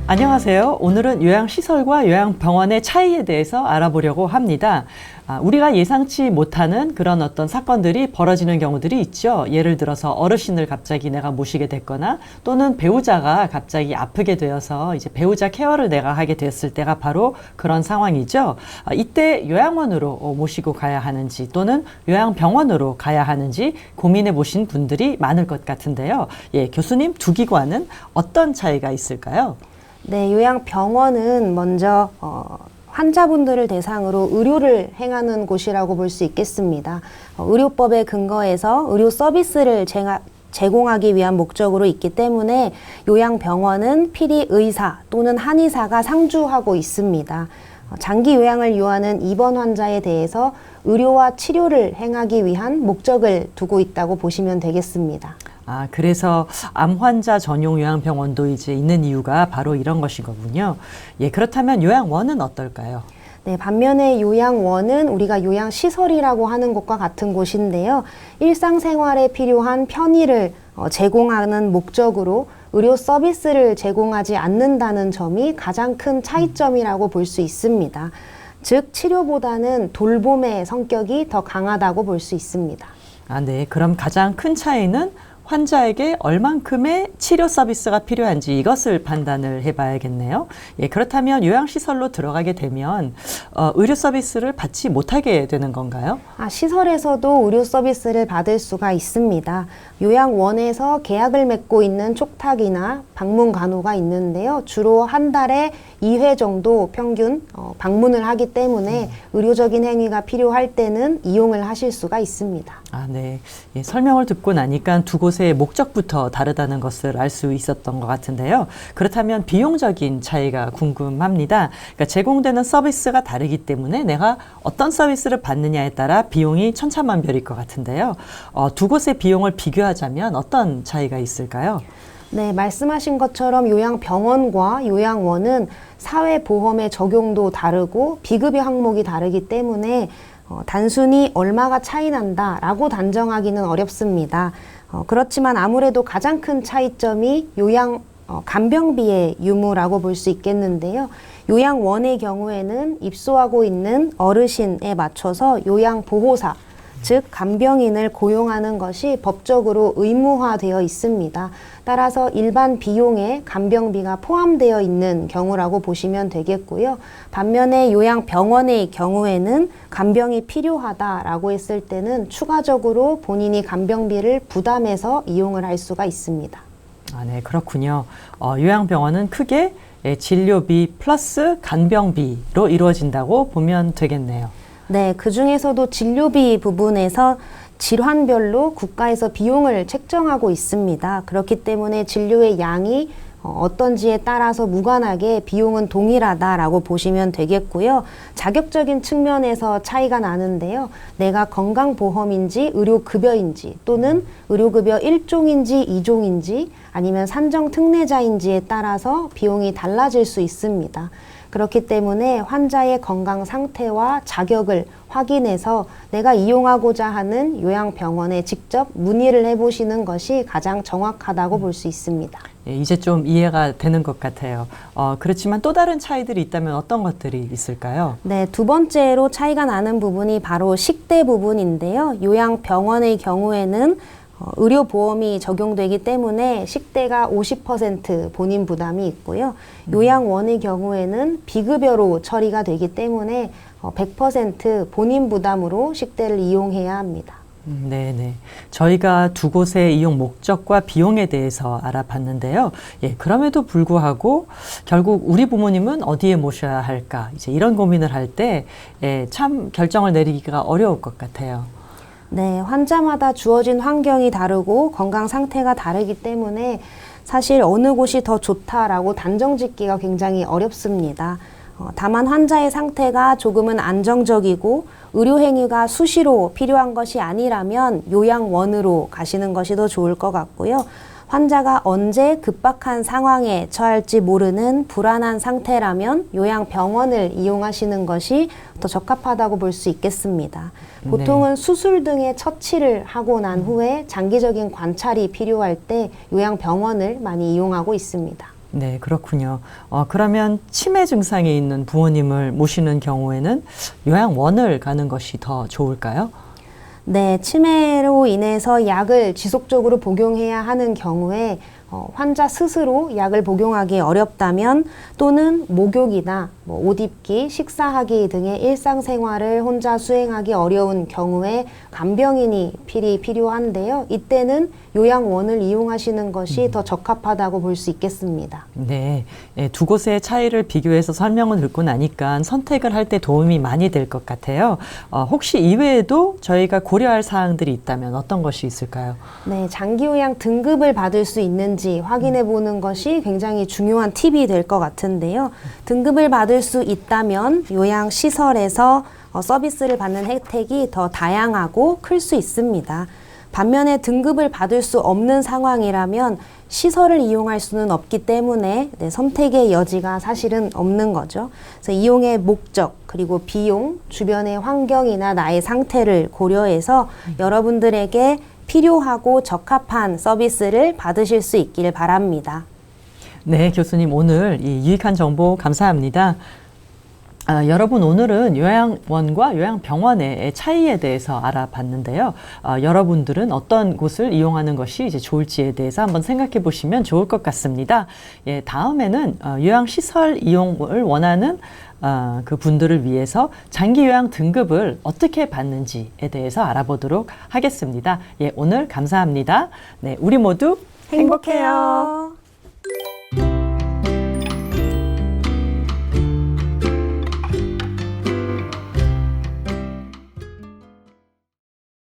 안녕하세요. 오늘은 요양시설과 요양병원의 차이에 대해서 알아보려고 합니다. 우리가 예상치 못하는 그런 어떤 사건들이 벌어지는 경우들이 있죠. 예를 들어서 어르신을 갑자기 내가 모시게 됐거나 또는 배우자가 갑자기 아프게 되어서 이제 배우자 케어를 내가 하게 됐을 때가 바로 그런 상황이죠. 이때 요양원으로 모시고 가야 하는지 또는 요양병원으로 가야 하는지 고민해 보신 분들이 많을 것 같은데요. 예, 교수님, 두 기관은 어떤 차이가 있을까요? 네, 요양병원은 먼저 환자분들을 대상으로 의료를 행하는 곳이라고 볼 수 있겠습니다. 의료법에 근거해서 의료 서비스를 제공하기 위한 목적으로 있기 때문에 요양병원은 필히 의사 또는 한의사가 상주하고 있습니다. 장기 요양을 요하는 입원 환자에 대해서 의료와 치료를 행하기 위한 목적을 두고 있다고 보시면 되겠습니다. 그래서 암 환자 전용 요양병원도 이제 있는 이유가 바로 이런 것인 거군요. 예, 그렇다면 요양원은 어떨까요? 네, 반면에 요양원은 우리가 요양시설이라고 하는 곳과 같은 곳인데요. 일상생활에 필요한 편의를 제공하는 목적으로 의료 서비스를 제공하지 않는다는 점이 가장 큰 차이점이라고 볼 수 있습니다. 즉, 치료보다는 돌봄의 성격이 더 강하다고 볼 수 있습니다. 네. 그럼 가장 큰 차이는 환자에게 얼만큼의 치료 서비스가 필요한지 이것을 판단을 해봐야겠네요. 예, 그렇다면 요양시설로 들어가게 되면 의료 서비스를 받지 못하게 되는 건가요? 시설에서도 의료 서비스를 받을 수가 있습니다. 요양원에서 계약을 맺고 있는 촉탁이나 방문 간호가 있는데요. 주로 한 달에 2회 정도 평균 방문을 하기 때문에 의료적인 행위가 필요할 때는 이용을 하실 수가 있습니다. 네. 예, 설명을 듣고 나니까 두 곳의 목적부터 다르다는 것을 알 수 있었던 것 같은데요. 그렇다면 비용적인 차이가 궁금합니다. 그러니까 제공되는 서비스가 다르기 때문에 내가 어떤 서비스를 받느냐에 따라 비용이 천차만별일 것 같은데요. 두 곳의 비용을 비교하자면 어떤 차이가 있을까요? 네, 말씀하신 것처럼 요양병원과 요양원은 사회보험의 적용도 다르고 비급여 항목이 다르기 때문에 단순히 얼마가 차이 난다라고 단정하기는 어렵습니다. 그렇지만 아무래도 가장 큰 차이점이 간병비의 유무라고 볼 수 있겠는데요. 요양원의 경우에는 입소하고 있는 어르신에 맞춰서 요양보호사, 즉 간병인을 고용하는 것이 법적으로 의무화되어 있습니다. 따라서 일반 비용에 간병비가 포함되어 있는 경우라고 보시면 되겠고요. 반면에 요양병원의 경우에는 간병이 필요하다라고 했을 때는 추가적으로 본인이 간병비를 부담해서 이용을 할 수가 있습니다. 네, 그렇군요. 요양병원은 크게 진료비 플러스 간병비로 이루어진다고 보면 되겠네요. 네, 그 중에서도 진료비 부분에서 질환별로 국가에서 비용을 책정하고 있습니다. 그렇기 때문에 진료의 양이 어떤지에 따라서 무관하게 비용은 동일하다라고 보시면 되겠고요. 자격적인 측면에서 차이가 나는데요. 내가 건강보험인지 의료급여인지 또는 의료급여 1종인지 2종인지 아니면 산정특례자인지에 따라서 비용이 달라질 수 있습니다. 그렇기 때문에 환자의 건강 상태와 자격을 확인해서 내가 이용하고자 하는 요양병원에 직접 문의를 해보시는 것이 가장 정확하다고 볼 수 있습니다. 예, 이제 좀 이해가 되는 것 같아요. 그렇지만 또 다른 차이들이 있다면 어떤 것들이 있을까요? 네, 두 번째로 차이가 나는 부분이 바로 식대 부분인데요. 요양병원의 경우에는 의료보험이 적용되기 때문에 식대가 50% 본인 부담이 있고요. 요양원의 경우에는 비급여로 처리가 되기 때문에 100% 본인 부담으로 식대를 이용해야 합니다. 네네. 저희가 두 곳의 이용 목적과 비용에 대해서 알아봤는데요. 예, 그럼에도 불구하고 결국 우리 부모님은 어디에 모셔야 할까? 이제 이런 고민을 할 때 참 결정을 내리기가 어려울 것 같아요. 네, 환자마다 주어진 환경이 다르고 건강 상태가 다르기 때문에 사실 어느 곳이 더 좋다라고 단정 짓기가 굉장히 어렵습니다. 다만 환자의 상태가 조금은 안정적이고 의료 행위가 수시로 필요한 것이 아니라면 요양원으로 가시는 것이 더 좋을 것 같고요. 환자가 언제 급박한 상황에 처할지 모르는 불안한 상태라면 요양병원을 이용하시는 것이 더 적합하다고 볼 수 있겠습니다. 보통은 수술 등의 처치를 하고 난 후에 장기적인 관찰이 필요할 때 요양병원을 많이 이용하고 있습니다. 네, 그렇군요. 그러면 치매 증상이 있는 부모님을 모시는 경우에는 요양원을 가는 것이 더 좋을까요? 네, 치매로 인해서 약을 지속적으로 복용해야 하는 경우에 환자 스스로 약을 복용하기 어렵다면 또는 목욕이나 옷 입기, 식사하기 등의 일상생활을 혼자 수행하기 어려운 경우에 간병인이 필요한데요. 이때는 요양원을 이용하시는 것이 더 적합하다고 볼 수 있겠습니다. 네, 두 곳의 차이를 비교해서 설명을 듣고 나니까 선택을 할 때 도움이 많이 될 것 같아요. 혹시 이외에도 저희가 고려할 사항들이 있다면 어떤 것이 있을까요? 네, 장기요양 등급을 받을 수 있는지 확인해 보는 것이 굉장히 중요한 팁이 될 것 같은데요. 등급을 받을 수 있다면 요양시설에서 서비스를 받는 혜택이 더 다양하고 클 수 있습니다. 반면에 등급을 받을 수 없는 상황이라면 시설을 이용할 수는 없기 때문에 선택의 여지가 사실은 없는 거죠. 그래서 이용의 목적, 그리고 비용, 주변의 환경이나 나의 상태를 고려해서 여러분들에게 필요하고 적합한 서비스를 받으실 수 있기를 바랍니다. 네, 교수님 오늘 이 유익한 정보 감사합니다. 여러분 오늘은 요양원과 요양병원의 차이에 대해서 알아봤는데요. 여러분들은 어떤 곳을 이용하는 것이 이제 좋을지에 대해서 한번 생각해 보시면 좋을 것 같습니다. 예, 다음에는 요양시설 이용을 원하는 그 분들을 위해서 장기요양 등급을 어떻게 받는지에 대해서 알아보도록 하겠습니다. 예, 오늘 감사합니다. 네, 우리 모두 행복해요.